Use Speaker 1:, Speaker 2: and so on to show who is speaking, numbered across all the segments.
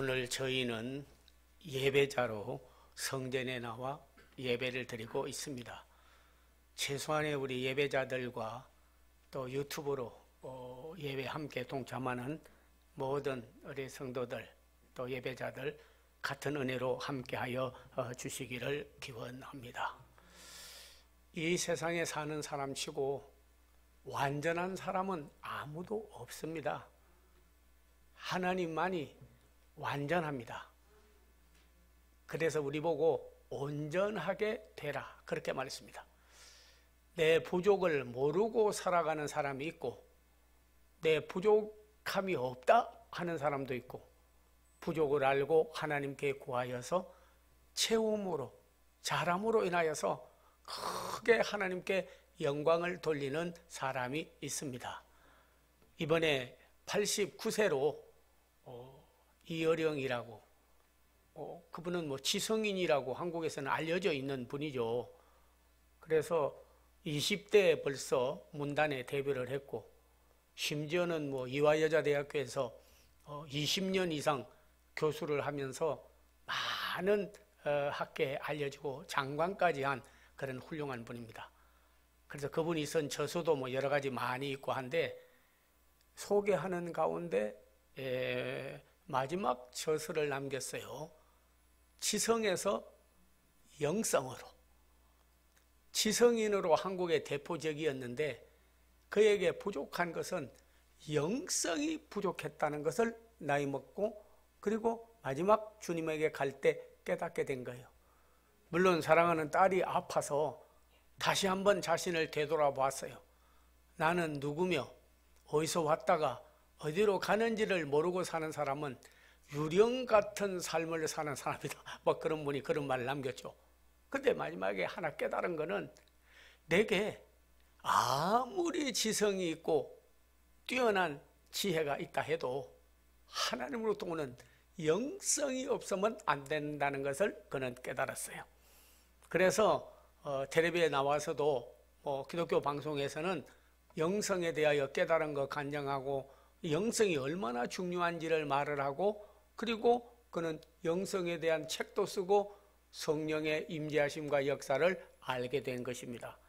Speaker 1: 오늘 저희는 예배자로 성전에 나와 예배를 드리고 있습니다. 최소한의 우리 예배자들과 또 유튜브로 예배 함께 동참하는 모든 우리 성도들 또 예배자들 같은 은혜로 함께하여 주시기를 기원합니다. 이 세상에 사는 사람치고 완전한 사람은 아무도 없습니다. 하나님만이 완전합니다. 그래서 우리 보고 온전하게 되라 그렇게 말했습니다. 내 부족을 모르고 살아가는 사람이 있고 내 부족함이 없다 하는 사람도 있고 부족을 알고 하나님께 구하여서 채움으로 잘함으로 인하여서 크게 하나님께 영광을 돌리는 사람이 있습니다. 이번에 89세로 이어령이라고 그분은 지성인이라고 한국에서는 알려져 있는 분이죠. 그래서 20대에 벌써 문단에 데뷔를 했고 심지어는 이화여자대학교에서 20년 이상 교수를 하면서 많은 학계에 알려지고 장관까지 한 그런 훌륭한 분입니다. 그래서 그분이 쓴 저서도 여러 가지 많이 있고 한데 소개하는 가운데 마지막 저서를 남겼어요. 지성에서 영성으로. 지성인으로 한국의 대표적이었는데 그에게 부족한 것은 영성이 부족했다는 것을 나이 먹고 그리고 마지막 주님에게 갈 때 깨닫게 된 거예요. 물론 사랑하는 딸이 아파서 다시 한번 자신을 되돌아보았어요. 나는 누구며 어디서 왔다가 어디로 가는지를 모르고 사는 사람은 유령 같은 삶을 사는 사람이다. 그런 분이 그런 말을 남겼죠. 근데 마지막에 하나 깨달은 거는 내게 아무리 지성이 있고 뛰어난 지혜가 있다 해도 하나님으로부터 오는 영성이 없으면 안 된다는 것을 그는 깨달았어요. 그래서 텔레비에 나와서도 기독교 방송에서는 영성에 대하여 깨달은 거 간증하고 영성이 얼마나 중요한지를 말을 하고 그리고 그는 영성에 대한 책도 쓰고 성령의 임재하심과 역사를 알게 된 것입니다.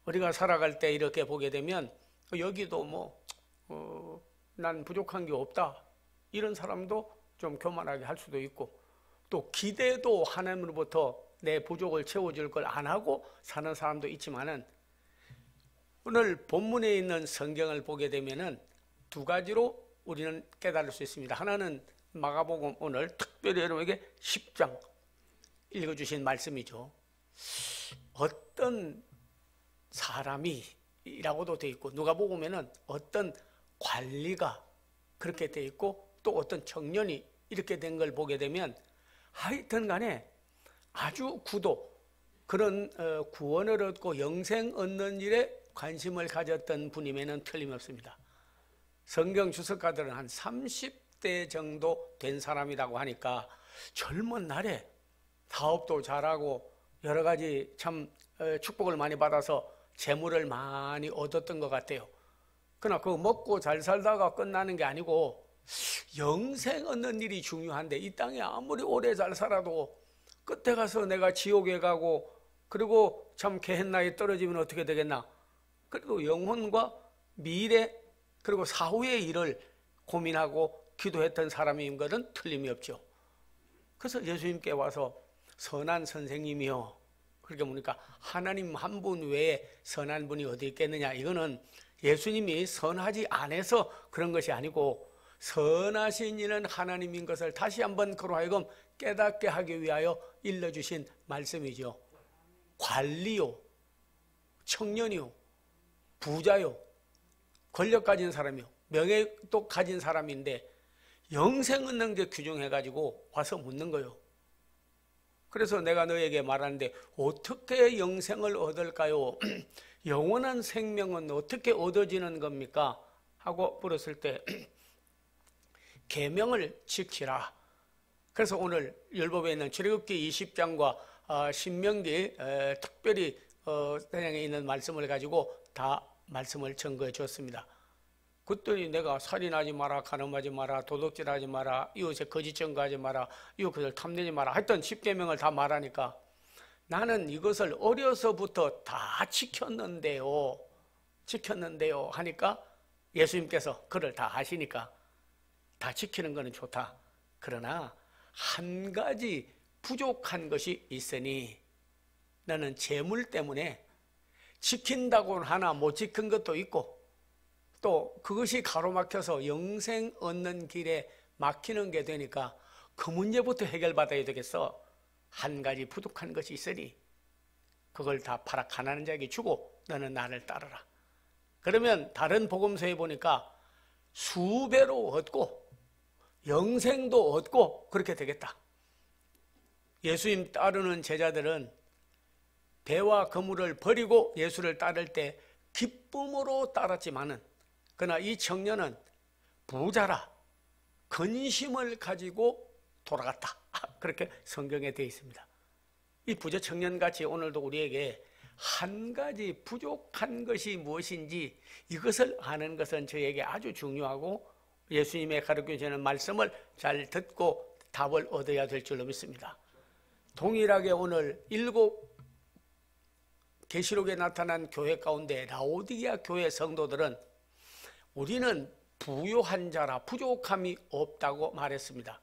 Speaker 1: 우리가 살아갈 때 이렇게 보게 되면 여기도 난 부족한 게 없다 이런 사람도 좀 교만하게 할 수도 있고 또 기대도 하나님으로부터 내 부족을 채워줄 걸 안 하고 사는 사람도 있지만은 오늘 본문에 있는 성경을 보게 되면은 두 가지로 우리는 깨달을 수 있습니다. 하나는 마가복음 오늘 특별히 여러분에게 10장 읽어주신 말씀이죠. 어떤 사람이라고도 되어 있고 누가복음에는 어떤 관리가 그렇게 되어 있고 또 어떤 청년이 이렇게 된 걸 보게 되면 하여튼 간에 아주 그런 구원을 얻고 영생 얻는 일에 관심을 가졌던 분임에는 틀림없습니다. 성경 주석가들은 한 30대 정도 된 사람이라고 하니까 젊은 날에 사업도 잘하고 여러 가지 참 축복을 많이 받아서 재물을 많이 얻었던 것 같아요. 그러나 그거 먹고 잘 살다가 끝나는 게 아니고 영생 얻는 일이 중요한데 이 땅에 아무리 오래 잘 살아도 끝에 가서 내가 지옥에 가고 그리고 참 개hen 나이에 떨어지면 어떻게 되겠나. 그리고 영혼과 미래 그리고 사후의 일을 고민하고 기도했던 사람인 것은 틀림이 없죠. 그래서 예수님께 와서 선한 선생님이요 그렇게 보니까 하나님 한 분 외에 선한 분이 어디 있겠느냐. 이거는 예수님이 선하지 않아서 그런 것이 아니고 선하신 이는 하나님인 것을 다시 한번 그로 하여금 깨닫게 하기 위하여 일러주신 말씀이죠. 관리요 청년이요 부자요 권력 가진 사람이요 명예도 가진 사람인데 영생 얻는 게 규정해가지고 와서 묻는 거예요. 그래서 내가 너에게 말하는데 어떻게 영생을 얻을까요? 영원한 생명은 어떻게 얻어지는 겁니까? 하고 물었을 때 계명을 지키라. 그래서 오늘 율법에 있는 출애굽기 20장과 신명기 특별히 단양에 있는 말씀을 가지고 다 말씀을 증거해 줬습니다. 그랬더니 내가 살인하지 마라, 간음하지 마라, 도둑질하지 마라, 이웃에 거짓 증거하지 마라, 이웃을 탐내지 마라, 하여튼 10계명을 다 말하니까 나는 이것을 어려서부터 다 지켰는데요 하니까 예수님께서 그를 다 하시니까 다 지키는 것은 좋다. 그러나 한 가지 부족한 것이 있으니 너는 재물 때문에 지킨다고는 하나 못 지킨 것도 있고 또 그것이 가로막혀서 영생 얻는 길에 막히는 게 되니까 그 문제부터 해결받아야 되겠어. 한 가지 부족한 것이 있으니 그걸 다 팔아 가난한 자에게 주고 너는 나를 따르라. 그러면 다른 복음서에 보니까 수배로 얻고 영생도 얻고 그렇게 되겠다. 예수님 따르는 제자들은 배와 그물을 버리고 예수를 따를 때 기쁨으로 따랐지만은 그러나 이 청년은 부자라 근심을 가지고 돌아갔다. 그렇게 성경에 되어 있습니다. 이 부자 청년같이 오늘도 우리에게 한 가지 부족한 것이 무엇인지 이것을 아는 것은 저에게 아주 중요하고 예수님의 가르쳐주시는 말씀을 잘 듣고 답을 얻어야 될 줄로 믿습니다. 동일하게 오늘 7 계시록에 나타난 교회 가운데 라오디게아 교회 성도들은 우리는 부요한 자라 부족함이 없다고 말했습니다.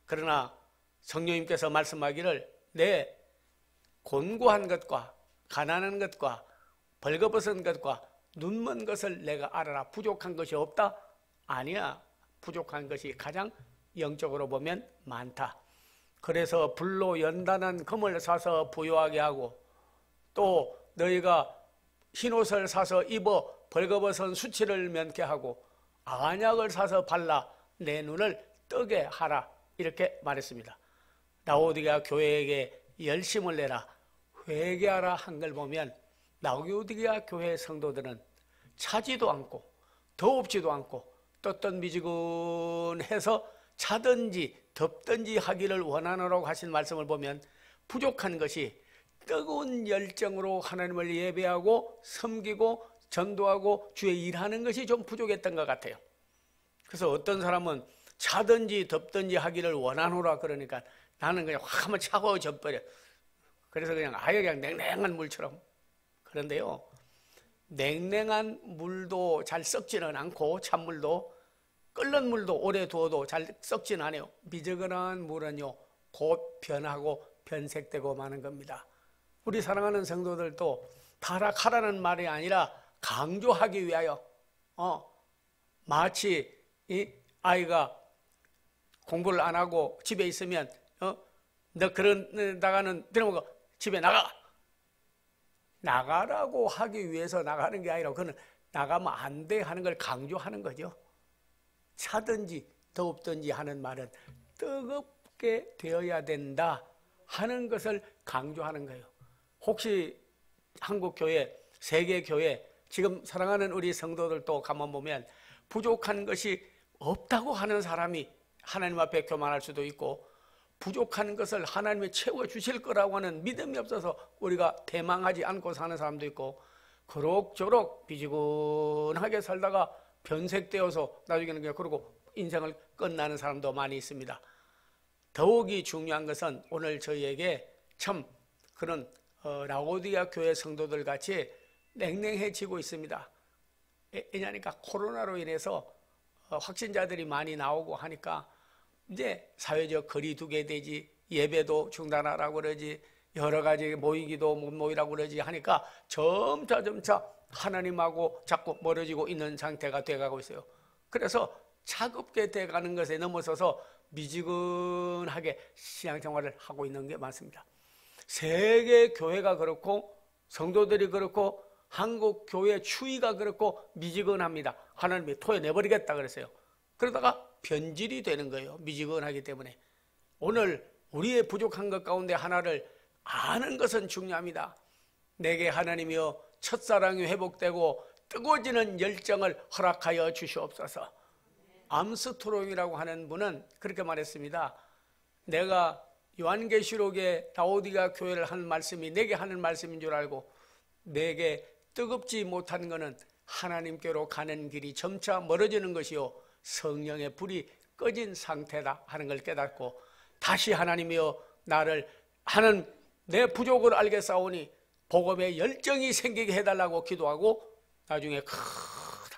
Speaker 1: 그러나 성령님께서 말씀하기를 내 곤고한 것과 가난한 것과 벌거벗은 것과 눈먼 것을 내가 알아라. 부족한 것이 없다? 아니야. 부족한 것이 가장 영적으로 보면 많다. 그래서 불로 연단한 금을 사서 부요하게 하고 또 너희가 흰옷을 사서 입어 벌거벗은 수치를 면케 하고 안약을 사서 발라 내 눈을 뜨게 하라. 이렇게 말했습니다. 라오디게아 교회에게 열심을 내라, 회개하라 한 걸 보면 라오디게아 교회 성도들은 차지도 않고 더웁지도 않고 떴던 미지근해서 차든지 덥든지 하기를 원하노라고 하신 말씀을 보면 부족한 것이 뜨거운 열정으로 하나님을 예배하고 섬기고 전도하고 주의 일하는 것이 좀 부족했던 것 같아요. 그래서 어떤 사람은 차든지 덥든지 하기를 원하노라 그러니까 나는 그냥 확 한번 차가워져 버려. 그래서 그냥 아예 그냥 냉랭한 물처럼. 그런데요, 냉랭한 물도 잘 썩지는 않고 찬물도 끓는 물도 오래 두어도 잘 썩지는 않아요. 미지근한 물은요 곧 변하고 변색되고 마는 겁니다. 우리 사랑하는 성도들도 타락하라는 말이 아니라 강조하기 위하여 마치 이 아이가 공부를 안 하고 집에 있으면 너 그러다가는 들어보고 집에 나가라고 하기 위해서 나가는 게 아니라 그는 나가면 안 돼 하는 걸 강조하는 거죠. 차든지 더웁든지 하는 말은 뜨겁게 되어야 된다 하는 것을 강조하는 거예요. 혹시 한국교회, 세계교회 지금 사랑하는 우리 성도들도 가만 보면 부족한 것이 없다고 하는 사람이 하나님 앞에 교만할 수도 있고 부족한 것을 하나님이 채워주실 거라고 하는 믿음이 없어서 우리가 대망하지 않고 사는 사람도 있고 그럭저럭 비지근하게 살다가 변색되어서 나중에는 그냥 그러고 인생을 끝나는 사람도 많이 있습니다. 더욱이 중요한 것은 오늘 저희에게 참 그런 라오디게아 교회 성도들 같이 냉랭해지고 있습니다. 왜냐하니까 코로나로 인해서 확진자들이 많이 나오고 하니까 이제 사회적 거리 두게 되지, 예배도 중단하라고 그러지, 여러 가지 모이기도 못 모이라고 그러지 하니까 점차 하나님하고 자꾸 멀어지고 있는 상태가 돼가고 있어요. 그래서 차갑게 돼가는 것에 넘어서서 미지근하게 신앙생활을 하고 있는 게 많습니다. 세계 교회가 그렇고 성도들이 그렇고 한국 교회 추위가 그렇고 미지근합니다. 하나님이 토해내버리겠다 그랬어요. 그러다가 변질이 되는 거예요. 미지근하기 때문에. 오늘 우리의 부족한 것 가운데 하나를 아는 것은 중요합니다. 내게 하나님이여 첫사랑이 회복되고 뜨거워지는 열정을 허락하여 주시옵소서. 암스트롱이라고 하는 분은 그렇게 말했습니다. 내가 요한계시록에 라오디게아 교회를 하는 말씀이 내게 하는 말씀인 줄 알고 내게 뜨겁지 못한 것은 하나님께로 가는 길이 점차 멀어지는 것이요 성령의 불이 꺼진 상태다 하는 걸 깨닫고 다시 하나님이여 나를 하는 내 부족을 알겠사오니 복음에 열정이 생기게 해달라고 기도하고 나중에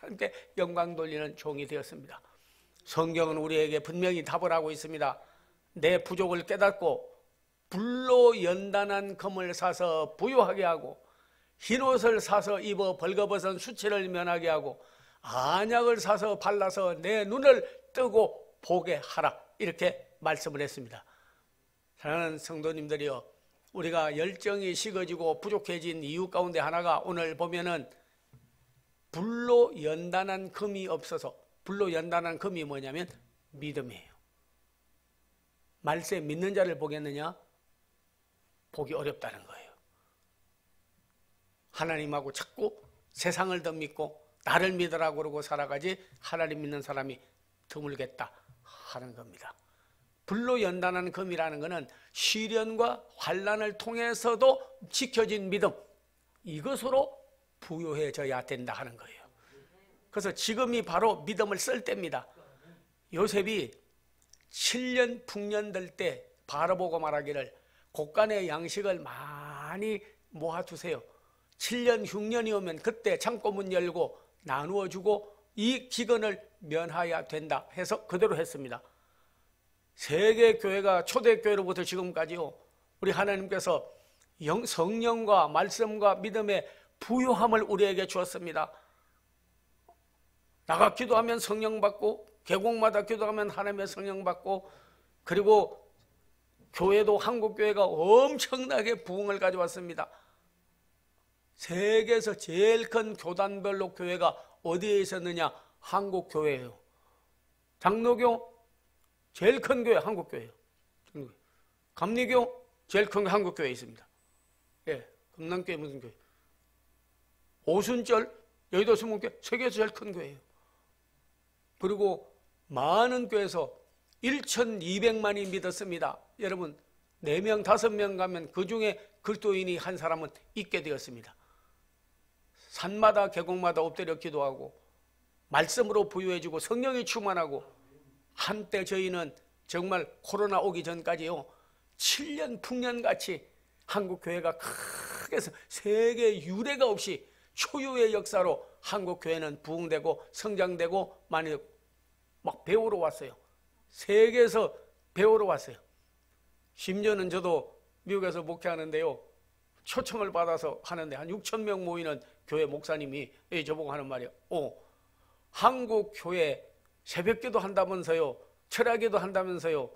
Speaker 1: 하나님께 영광 돌리는 종이 되었습니다. 성경은 우리에게 분명히 답을 하고 있습니다. 내 부족을 깨닫고 불로 연단한 금을 사서 부유하게 하고 흰옷을 사서 입어 벌거벗은 수치를 면하게 하고 안약을 사서 발라서 내 눈을 뜨고 보게 하라 이렇게 말씀을 했습니다. 사랑하는 성도님들이여 우리가 열정이 식어지고 부족해진 이유 가운데 하나가 오늘 보면은 불로 연단한 금이 없어서 불로 연단한 금이 뭐냐면 믿음이에요. 말세 믿는 자를 보겠느냐? 보기 어렵다는 거예요. 하나님하고 자꾸 세상을 더 믿고 나를 믿으라고 그러고 살아가지 하나님 믿는 사람이 드물겠다 하는 겁니다. 불로 연단한 금이라는 것은 시련과 환난을 통해서도 지켜진 믿음, 이것으로 부유해져야 된다 하는 거예요. 그래서 지금이 바로 믿음을 쓸 때입니다. 요셉이 7년 풍년될 때 바라보고 말하기를 곳간의 양식을 많이 모아두세요. 7년 흉년이 오면 그때 창고문 열고 나누어 주고 이 기근을 면하여야 된다 해서 그대로 했습니다. 세계 교회가 초대교회로부터 지금까지요 우리 하나님께서 성령과 말씀과 믿음의 부유함을 우리에게 주었습니다. 나가 기도하면 성령 받고 계곡마다 기도하면 하나님의 성령 받고 그리고 교회도 한국교회가 엄청나게 부흥을 가져왔습니다. 세계에서 제일 큰 교단별로 교회가 어디에 있었느냐? 한국교회예요. 장로교 제일 큰 교회 한국교회예요. 감리교 제일 큰 한국교회에 있습니다. 예, 금남교회 무슨 교회? 오순절 여의도 수문교회 세계에서 제일 큰 교회예요. 그리고 많은 교회에서 1,200만이 믿었습니다. 여러분 4명 5명 가면 그 중에 그리스도인이 한 사람은 있게 되었습니다. 산마다 계곡마다 엎드려 기도하고 말씀으로 부유해지고 성령이 충만하고 한때 저희는 정말 코로나 오기 전까지요 7년 풍년같이 한국교회가 크게 해서 세계 유례가 없이 초유의 역사로 한국교회는 부흥되고 성장되고 많이 막 배우러 왔어요. 세계에서 배우러 왔어요. 심지어는 저도 미국에서 목회하는데요 초청을 받아서 하는데 한 6,000명 모이는 교회 목사님이 저보고 하는 말이에요. 한국교회 새벽기도 한다면서요 철야기도 한다면서요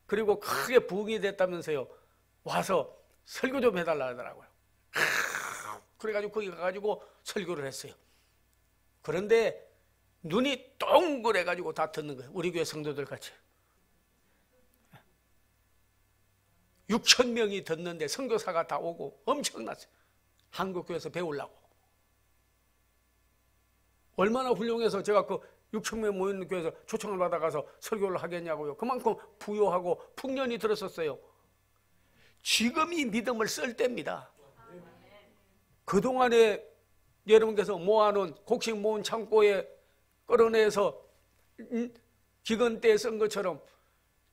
Speaker 1: 그리고 크게 부흥이 됐다면서요 와서 설교 좀 해달라 하더라고요. 그래가지고 거기 가가지고 설교를 했어요. 그런데 눈이 동그래가지고 다 듣는 거예요. 우리 교회 성도들 같이 6,000명이 듣는데 선교사가 다 오고 엄청났어요. 한국교회에서 배우려고. 얼마나 훌륭해서 제가 그 6,000명 모이는 교회에서 초청을 받아가서 설교를 하겠냐고요. 그만큼 부유하고 풍년이 들었었어요. 지금이 믿음을 쓸 때입니다. 그동안에 여러분께서 모아놓은 곡식 모은 창고에 끌어내서 기근 때에 쓴 것처럼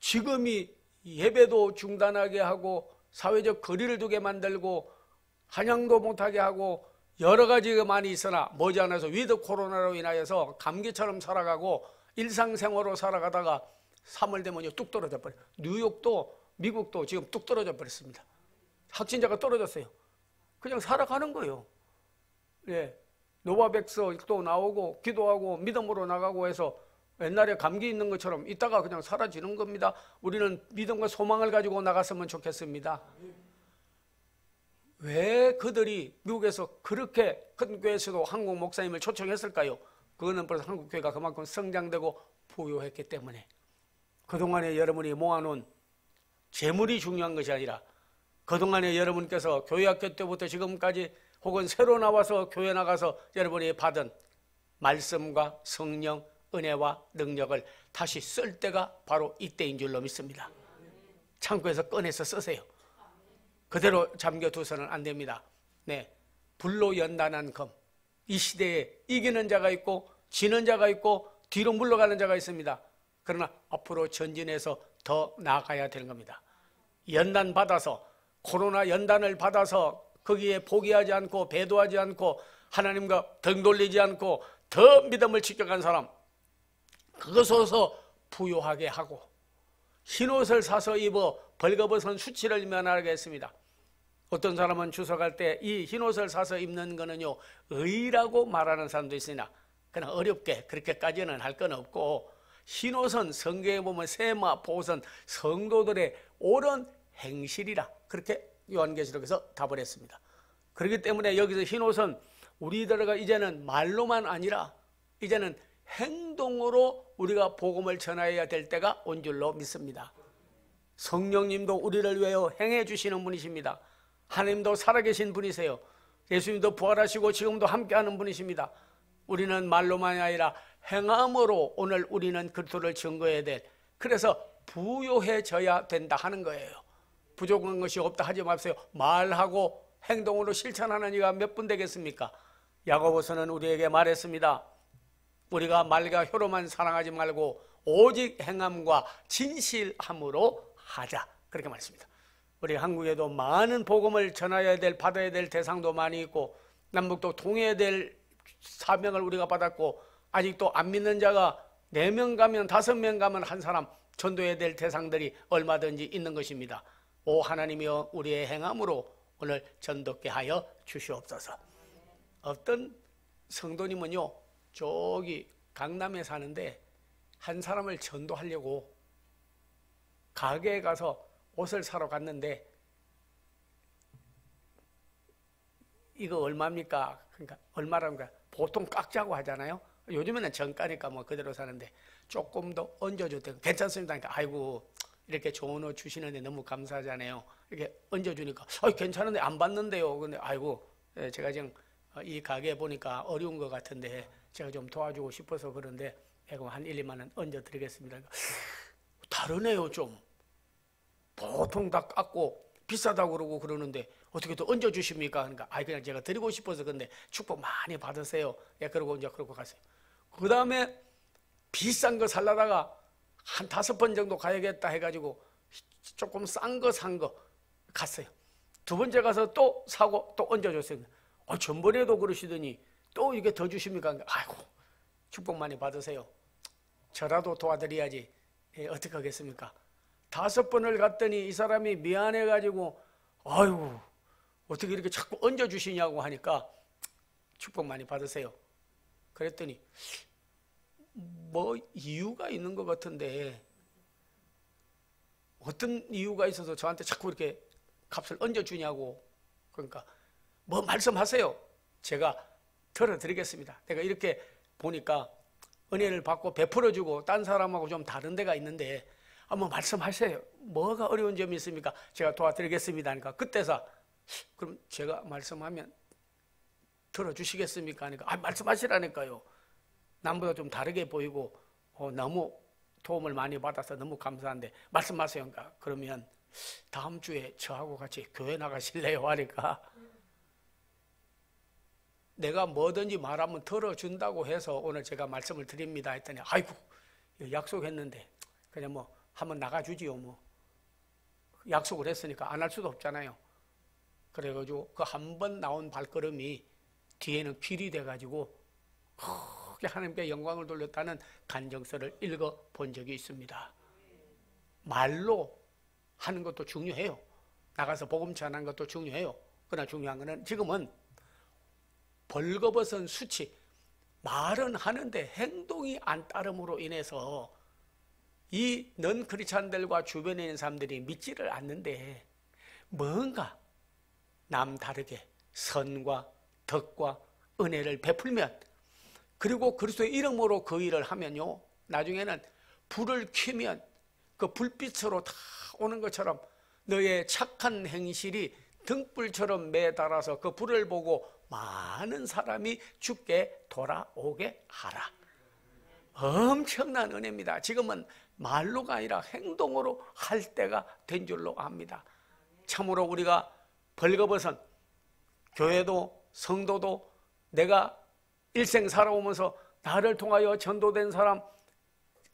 Speaker 1: 지금이 예배도 중단하게 하고 사회적 거리를 두게 만들고 한양도 못하게 하고 여러 가지가 많이 있으나 머지않아서 위드 코로나로 인하여서 감기처럼 살아가고 일상생활로 살아가다가 3월 되면 뚝 떨어져 버려요. 뉴욕도 미국도 지금 뚝 떨어져 버렸습니다. 확진자가 떨어졌어요. 그냥 살아가는 거예요. 예, 노바백스도 나오고 기도하고 믿음으로 나가고 해서 옛날에 감기 있는 것처럼 있다가 그냥 사라지는 겁니다. 우리는 믿음과 소망을 가지고 나갔으면 좋겠습니다. 왜 그들이 미국에서 그렇게 큰 교회에서도 한국 목사님을 초청했을까요? 그거는 벌써 한국 교회가 그만큼 성장되고 부유했기 때문에. 그동안에 여러분이 모아놓은 재물이 중요한 것이 아니라 그동안에 여러분께서 교회학교 때부터 지금까지 혹은 새로 나와서 교회 나가서 여러분이 받은 말씀과 성령, 은혜와 능력을 다시 쓸 때가 바로 이때인 줄로 믿습니다. 창고에서 꺼내서 쓰세요. 그대로 잠겨두서는 안 됩니다. 네, 불로 연단한 금, 이 시대에 이기는 자가 있고 지는 자가 있고 뒤로 물러가는 자가 있습니다. 그러나 앞으로 전진해서 더 나아가야 되는 겁니다. 연단 받아서, 코로나 연단을 받아서 거기에 포기하지 않고 배도하지 않고 하나님과 등 돌리지 않고 더 믿음을 지켜간 사람, 그것으로서 부요하게 하고 흰옷을 사서 입어 벌거벗은 수치를 면하게 했습니다. 어떤 사람은 주석할 때 이 흰옷을 사서 입는 거는요 의라고 말하는 사람도 있으나 그냥 어렵게 그렇게까지는 할 건 없고, 흰옷은 성경에 보면 세마, 보선, 성도들의 옳은 행실이라 그렇게 요한계시록에서 답을 했습니다. 그렇기 때문에 여기서 흰옷은 우리들과 이제는 말로만 아니라 이제는 행동으로 우리가 복음을 전해야 될 때가 온 줄로 믿습니다. 성령님도 우리를 위하여 행해 주시는 분이십니다. 하나님도 살아계신 분이세요. 예수님도 부활하시고 지금도 함께하는 분이십니다. 우리는 말로만이 아니라 행함으로 오늘 우리는 그리스도를 증거해야 될, 그래서 부요해져야 된다 하는 거예요. 부족한 것이 없다 하지 마세요. 말하고 행동으로 실천하는 이가 몇 분 되겠습니까? 야고보서는 우리에게 말했습니다. 우리가 말과 혀로만 사랑하지 말고 오직 행함과 진실함으로 하자, 그렇게 말했습니다. 우리 한국에도 많은 복음을 전해야 될, 받아야 될 대상도 많이 있고, 남북도 통해야 될 사명을 우리가 받았고, 아직도 안 믿는 자가 4명 가면 5명 가면 한 사람 전도해야 될 대상들이 얼마든지 있는 것입니다. 오 하나님이여, 우리의 행함으로 오늘 전도케 하여 주시옵소서. 어떤 성도님은요 저기 강남에 사는데 한 사람을 전도하려고 가게에 가서 옷을 사러 갔는데, 이거 얼마입니까? 그러니까 얼마랍니까? 보통 깎자고 하잖아요. 요즘에는 정가니까 뭐 그대로 사는데 조금 더 얹어줬대요. 괜찮습니다. 그러니까 아이고 이렇게 좋은 옷 주시는데 너무 감사하잖아요. 이렇게 얹어주니까 괜찮은데 안 받는데요. 근데 아이고 제가 지금 이 가게에 보니까 어려운 것 같은데 제가 좀 도와주고 싶어서 그런데 한 1, 2만 원 얹어드리겠습니다. 다르네요 좀. 보통 다 깎고 비싸다고 그러고 그러는데 어떻게 또 얹어주십니까? 그러니까 그냥 제가 드리고 싶어서 근데 축복 많이 받으세요. 그러고 이제 그러고 갔어요. 그 다음에 비싼 거 살라다가 한 5번 정도 가야겠다 해가지고 조금 싼 거 산 거 갔어요. 2번째 가서 또 사고 또 얹어줬어요. 전번에도 그러시더니 또 이게 더 주십니까? 아이고 축복 많이 받으세요. 저라도 도와드려야지. 어떻게 하겠습니까? 5번을 갔더니 이 사람이 미안해가지고 아이고 어떻게 이렇게 자꾸 얹어주시냐고 하니까 축복 많이 받으세요. 그랬더니 뭐 이유가 있는 것 같은데, 어떤 이유가 있어서 저한테 자꾸 이렇게 값을 얹어주냐고. 그러니까 뭐 말씀하세요. 제가 들어드리겠습니다. 내가 이렇게 보니까 은혜를 받고 베풀어주고 딴 사람하고 좀 다른 데가 있는데 한번 말씀하세요. 뭐가 어려운 점이 있습니까? 제가 도와드리겠습니다. 그러니까 그때서 그럼 제가 말씀하면 들어주시겠습니까? 하니까 말씀하시라니까요. 남보다 좀 다르게 보이고 너무 도움을 많이 받아서 너무 감사한데 말씀하세요. 그러니까 그러면 다음 주에 저하고 같이 교회 나가실래요? 하니까 내가 뭐든지 말하면 들어준다고 해서 오늘 제가 말씀을 드립니다 했더니 아이고 약속했는데 그냥 뭐 한번 나가주지요. 뭐 약속을 했으니까 안 할 수도 없잖아요. 그래가지고 그 한 번 나온 발걸음이 뒤에는 길이 돼가지고 크게 하나님께 영광을 돌렸다는 간증서를 읽어본 적이 있습니다. 말로 하는 것도 중요해요. 나가서 복음 전하는 것도 중요해요. 그러나 중요한 것은 지금은 벌거벗은 수치, 말은 하는데 행동이 안 따름으로 인해서 이 넌 크리스찬들과 주변에 있는 사람들이 믿지를 않는데 뭔가 남다르게 선과 덕과 은혜를 베풀면, 그리고 그리스도의 이름으로 그 일을 하면요 나중에는 불을 켜면 그 불빛으로 다 오는 것처럼 너의 착한 행실이 등불처럼 매달아서 그 불을 보고 많은 사람이 주께 돌아오게 하라. 엄청난 은혜입니다. 지금은 말로가 아니라 행동으로 할 때가 된 줄로 압니다. 참으로 우리가 벌거벗은 교회도 성도도 내가 일생 살아오면서 나를 통하여 전도된 사람,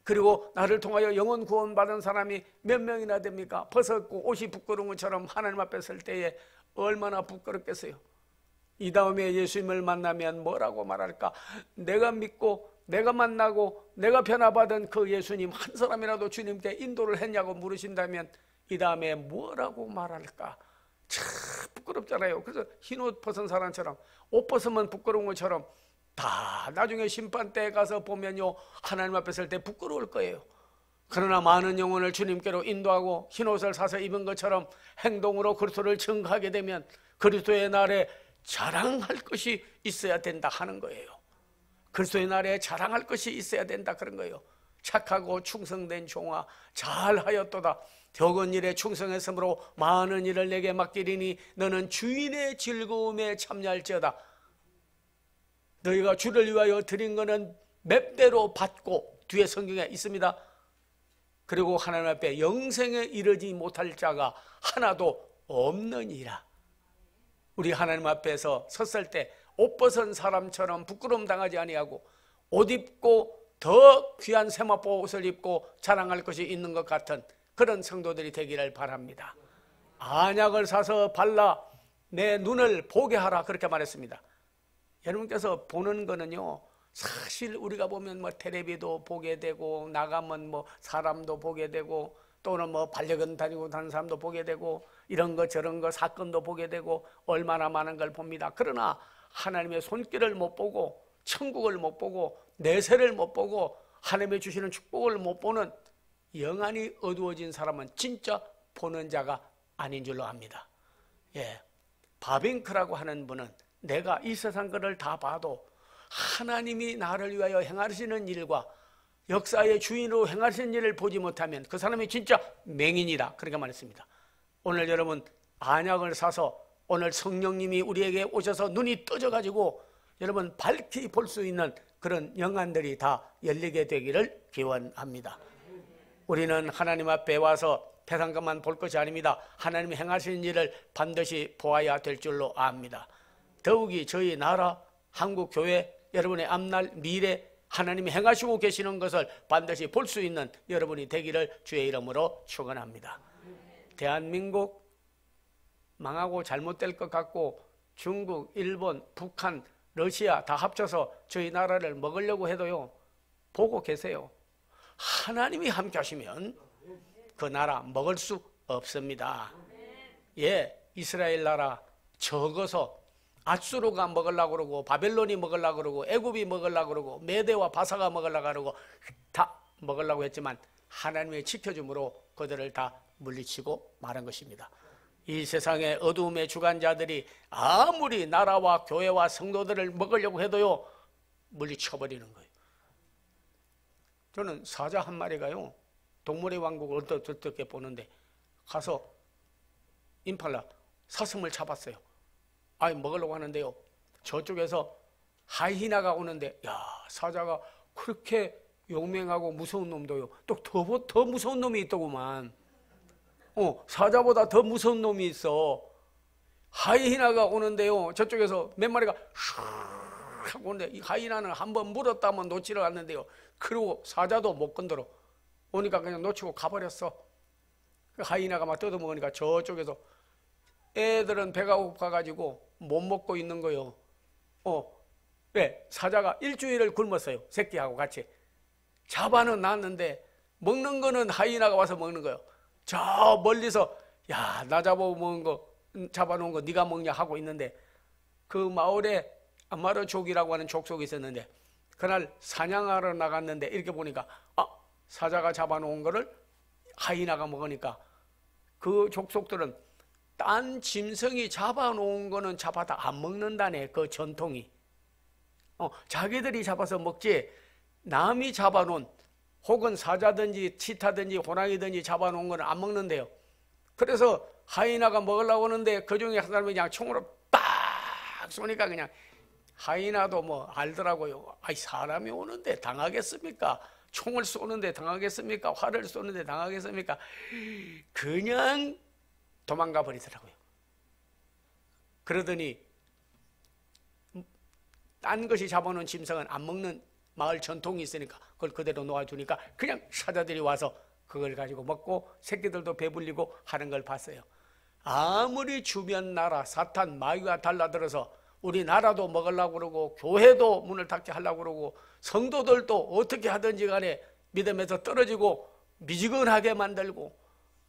Speaker 1: 그리고 나를 통하여 영혼 구원받은 사람이 몇 명이나 됩니까? 벗었고 옷이 부끄러운 것처럼 하나님 앞에 설 때에 얼마나 부끄럽겠어요. 이 다음에 예수님을 만나면 뭐라고 말할까? 내가 믿고 내가 만나고 내가 변화받은 그 예수님 한 사람이라도 주님께 인도를 했냐고 물으신다면 이 다음에 뭐라고 말할까? 참 부끄럽잖아요. 그래서 흰옷 벗은 사람처럼, 옷 벗으면 부끄러운 것처럼 다 나중에 심판대에 가서 보면요, 하나님 앞에 설 때 부끄러울 거예요. 그러나 많은 영혼을 주님께로 인도하고 흰옷을 사서 입은 것처럼 행동으로 그리스도를 증거하게 되면 그리스도의 날에 자랑할 것이 있어야 된다 하는 거예요. 그리스도의 날에 자랑할 것이 있어야 된다 그런 거예요. 착하고 충성된 종아, 잘하였도다. 적은 일에 충성했으므로 많은 일을 내게 맡기리니 너는 주인의 즐거움에 참여할지어다. 너희가 주를 위하여 드린 것은 몇 배로 받고, 뒤에 성경에 있습니다. 그리고 하나님 앞에 영생에 이르지 못할 자가 하나도 없느니라. 우리 하나님 앞에서 섰을 때 옷 벗은 사람처럼 부끄러움 당하지 아니하고 옷 입고 더 귀한 세마포 옷을 입고 자랑할 것이 있는 것 같은 그런 성도들이 되기를 바랍니다. 안약을 사서 발라 내 눈을 보게 하라, 그렇게 말했습니다. 여러분께서 보는 거는요, 사실 우리가 보면 뭐 텔레비도 보게 되고, 나가면 뭐 사람도 보게 되고, 또는 뭐 반려견 다니고 다니는 사람도 보게 되고, 이런 거 저런 거 사건도 보게 되고, 얼마나 많은 걸 봅니다. 그러나 하나님의 손길을 못 보고, 천국을 못 보고, 내세를 못 보고, 하나님의 주시는 축복을 못 보는 영안이 어두워진 사람은 진짜 보는 자가 아닌 줄로 압니다. 예, 바빙크라고 하는 분은 내가 이 세상 것을 다 봐도 하나님이 나를 위하여 행하시는 일과 역사의 주인으로 행하시는 일을 보지 못하면 그 사람이 진짜 맹인이다, 그렇게 말했습니다. 오늘 여러분 안약을 사서 오늘 성령님이 우리에게 오셔서 눈이 떠져가지고 여러분 밝히 볼 수 있는 그런 영안들이 다 열리게 되기를 기원합니다. 우리는 하나님 앞에 와서 배상금만 볼 것이 아닙니다. 하나님이 행하시는 일을 반드시 보아야 될 줄로 압니다. 더욱이 저희 나라, 한국 교회, 여러분의 앞날 미래 하나님이 행하시고 계시는 것을 반드시 볼 수 있는 여러분이 되기를 주의 이름으로 축원합니다. 대한민국 망하고 잘못될 것 같고 중국, 일본, 북한, 러시아 다 합쳐서 저희 나라를 먹으려고 해도요, 보고 계세요. 하나님이 함께 하시면 그 나라 먹을 수 없습니다. 예, 이스라엘 나라 적어서 아수르가 먹으려고 그러고 바벨론이 먹으려고 그러고 애굽이 먹으려고 그러고 메대와 바사가 먹으려고 그러고 다 먹으려고 했지만 하나님의 지켜줌으로 그들을 다 물리치고 말한 것입니다. 이 세상의 어두움의 주관자들이 아무리 나라와 교회와 성도들을 먹으려고 해도요, 물리쳐버리는 거예요. 저는 사자 한 마리가요, 동물의 왕국을 어떻게 보는데 가서 임팔라 사슴을 잡았어요. 아이 먹으려고 하는데요, 저쪽에서 하이히나가 오는데, 야, 사자가 그렇게 용맹하고 무서운 놈도요, 또 더 무서운 놈이 있더구만. 사자보다 더 무서운 놈이 있어. 하이히나가 오는데요, 저쪽에서 몇 마리가 슉 하고 오는데, 이 하이히나는 한번 물었다면 놓지를 않는데요, 그리고 사자도 못 건드려. 오니까 그냥 놓치고 가버렸어. 그 하이히나가 막 뜯어먹으니까 저쪽에서 애들은 배가 고파가지고 못 먹고 있는 거요. 왜? 사자가 일주일을 굶었어요. 새끼하고 같이. 잡아는 놨는데 먹는 거는 하이히나가 와서 먹는 거예요. 저 멀리서 야, 나 잡아먹은 거, 잡아놓은 거 네가 먹냐 하고 있는데, 그 마을에 아마르족이라고 하는 족속이 있었는데 그날 사냥하러 나갔는데 이렇게 보니까 사자가 잡아놓은 거를 하이히나가 먹으니까 그 족속들은 딴 짐승이 잡아놓은 거는 잡아다 안 먹는다네, 그 전통이. 자기들이 잡아서 먹지 남이 잡아놓은, 혹은 사자든지 치타든지 호랑이든지 잡아놓은 거는 안 먹는데요. 그래서 하이히나가 먹으려고 하는데 그중에 한 사람이 그냥 총으로 빡 쏘니까 그냥, 하이히나도 뭐 알더라고요. 아이, 사람이 오는데 당하겠습니까? 총을 쏘는데 당하겠습니까? 활을 쏘는데 당하겠습니까? 그냥 도망가 버리더라고요. 그러더니 딴 것이 잡아놓은 짐승은 안 먹는 마을 전통이 있으니까 그걸 그대로 놓아주니까 그냥 사자들이 와서 그걸 가지고 먹고 새끼들도 배불리고 하는 걸 봤어요. 아무리 주변 나라 사탄 마귀가 달라들어서 우리 나라도 먹으려고 그러고 교회도 문을 닫게 하려고 그러고 성도들도 어떻게 하든지 간에 믿음에서 떨어지고 미지근하게 만들고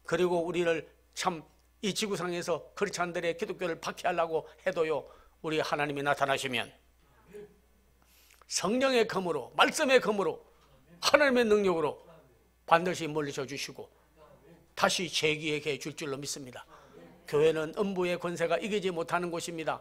Speaker 1: 그리고 우리를 참 이 지구상에서 크리스찬들의 기독교를 박해하려고 해도요, 우리 하나님이 나타나시면 성령의 검으로 말씀의 검으로 하나님의 능력으로 반드시 물리쳐 주시고 다시 재기하게 줄 줄로 믿습니다. 교회는 음부의 권세가 이기지 못하는 곳입니다.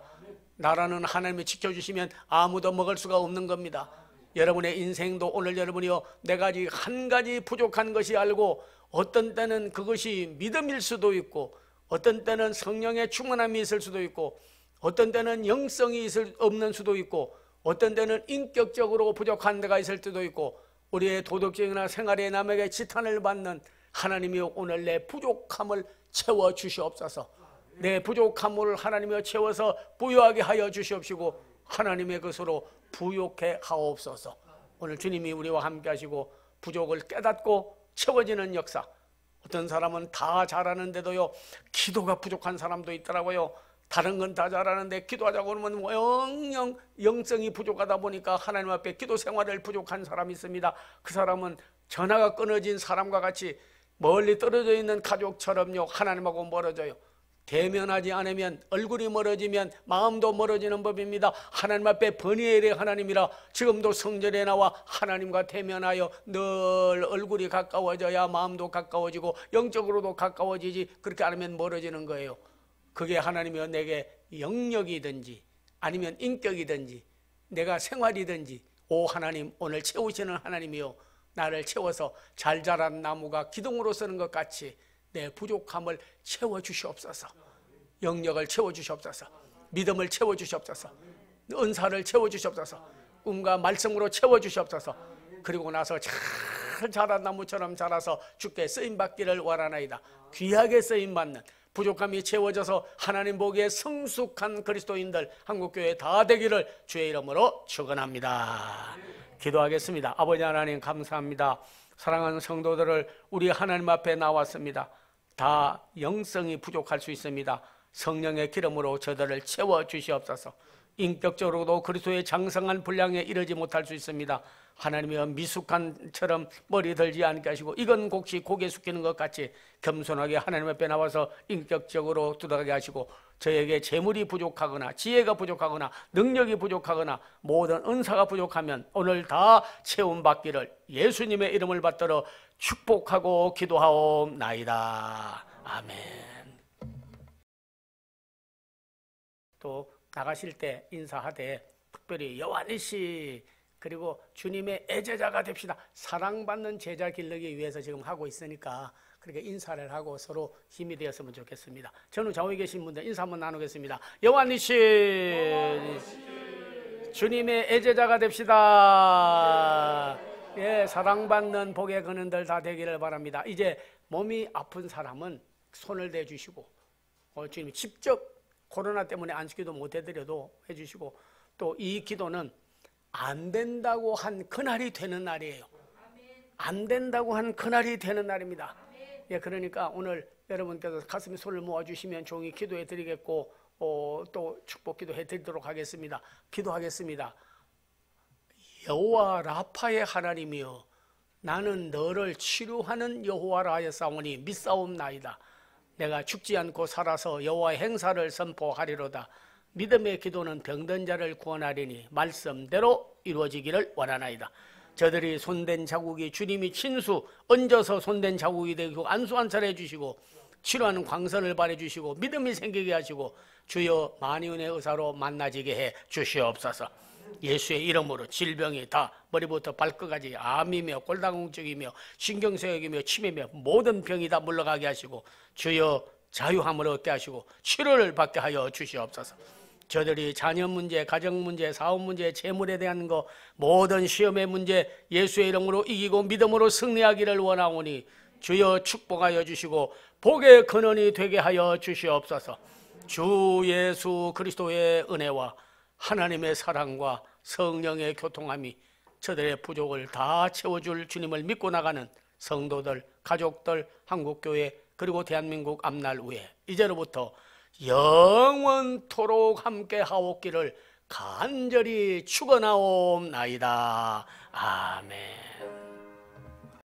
Speaker 1: 나라는 하나님이 지켜주시면 아무도 먹을 수가 없는 겁니다. 여러분의 인생도 오늘 여러분이요, 내가 아직 한 가지 부족한 것이 알고 어떤 때는 그것이 믿음일 수도 있고 어떤 때는 성령의 충만함이 있을 수도 있고 어떤 때는 영성이 없는 수도 있고 어떤 때는 인격적으로 부족한 데가 있을 수도 있고 우리의 도덕적이나 생활에 남에게 지탄을 받는 하나님이 오늘 내 부족함을 채워주시옵소서. 내 부족함을 하나님이 채워서 부유하게 하여 주시옵시고 하나님의 것으로 부욕해 하옵소서. 오늘 주님이 우리와 함께 하시고 부족을 깨닫고 채워지는 역사. 어떤 사람은 다 잘하는데도요, 기도가 부족한 사람도 있더라고요. 다른 건 다 잘하는데 기도하자고 그러면 영영 영성이 부족하다 보니까 하나님 앞에 기도 생활을 부족한 사람이 있습니다. 그 사람은 전화가 끊어진 사람과 같이 멀리 떨어져 있는 가족처럼요, 하나님하고 멀어져요. 대면하지 않으면 얼굴이 멀어지면 마음도 멀어지는 법입니다. 하나님 앞에 번뇌의 하나님이라 지금도 성전에 나와 하나님과 대면하여 늘 얼굴이 가까워져야 마음도 가까워지고 영적으로도 가까워지지, 그렇게 안 하면 멀어지는 거예요. 그게 하나님이 내게 영역이든지 아니면 인격이든지 내가 생활이든지, 오 하나님 오늘 채우시는 하나님이요, 나를 채워서 잘 자란 나무가 기둥으로 서는 것 같이 내 부족함을 채워주시옵소서. 영역을 채워주시옵소서. 믿음을 채워주시옵소서. 은사를 채워주시옵소서. 꿈과 말씀으로 채워주시옵소서. 그리고 나서 잘 자란 나무처럼 자라서 주께 쓰임받기를 원하나이다. 귀하게 쓰임받는, 부족함이 채워져서 하나님 보기에 성숙한 그리스도인들 한국교회 다 되기를 주의 이름으로 축원합니다. 기도하겠습니다. 아버지 하나님 감사합니다. 사랑하는 성도들을 우리 하나님 앞에 나왔습니다. 다 영성이 부족할 수 있습니다. 성령의 기름으로 저들을 채워주시옵소서. 인격적으로도 그리스도의 장성한 분량에 이르지 못할 수 있습니다. 하나님이여, 미숙한처럼 머리 들지 않게 하시고 이건 곡시 고개 숙이는 것 같이 겸손하게 하나님 앞에 나와서 인격적으로 두드러게 하시고, 저에게 재물이 부족하거나 지혜가 부족하거나 능력이 부족하거나 모든 은사가 부족하면 오늘 다 채움받기를 예수님의 이름을 받들어 축복하고 기도하옵나이다. 아멘. 또 나가실 때 인사하되 특별히 여호와니시 그리고 주님의 애제자가 됩시다. 사랑받는 제자 기르기 위해서 지금 하고 있으니까 그렇게 인사를 하고 서로 힘이 되었으면 좋겠습니다. 저는 좌우에 계신 분들 인사 한번 나누겠습니다. 여호와니시 주님의 애제자가 됩시다. 예, 사랑받는 복의 근원들 다 되기를 바랍니다. 이제 몸이 아픈 사람은 손을 대주시고 주님이 직접 코로나 때문에 안식기도 못 해드려도 해주시고, 또 이 기도는 안 된다고 한 그날이 되는 날이에요. 안 된다고 한 그날이 되는 날입니다. 예, 그러니까 오늘 여러분께서 가슴에 손을 모아주시면 종이 기도해 드리겠고 또 축복 기도해 드리도록 하겠습니다. 기도하겠습니다. 여호와 라파의 하나님이여, 나는 너를 치료하는 여호와라 하였사오니 믿사옵나이다. 내가 죽지 않고 살아서 여호와의 행사를 선포하리로다. 믿음의 기도는 병든 자를 구원하리니 말씀대로 이루어지기를 원하나이다. 저들이 손댄 자국이 주님이 친수 얹어서 손댄 자국이 되고 안수한살 해주시고 치료하는 광선을 발해주시고 믿음이 생기게 하시고 주여 만유의 의사로 만나지게 해 주시옵소서. 예수의 이름으로 질병이 다 머리부터 발끝까지 암이며 골다공증이며 신경쇠약이며 치매며 모든 병이 다 물러가게 하시고 주여 자유함을 얻게 하시고 치료를 받게 하여 주시옵소서. 저들이 자녀 문제, 가정 문제, 사업 문제, 재물에 대한 거 모든 시험의 문제 예수의 이름으로 이기고 믿음으로 승리하기를 원하오니 주여 축복하여 주시고 복의 근원이 되게 하여 주시옵소서. 주 예수 그리스도의 은혜와 하나님의 사랑과 성령의 교통함이 저들의 부족을 다 채워줄 주님을 믿고 나가는 성도들, 가족들, 한국교회 그리고 대한민국 앞날 위에 이제로부터 영원토록 함께 하옵기를 간절히 축원하옵나이다. 아멘.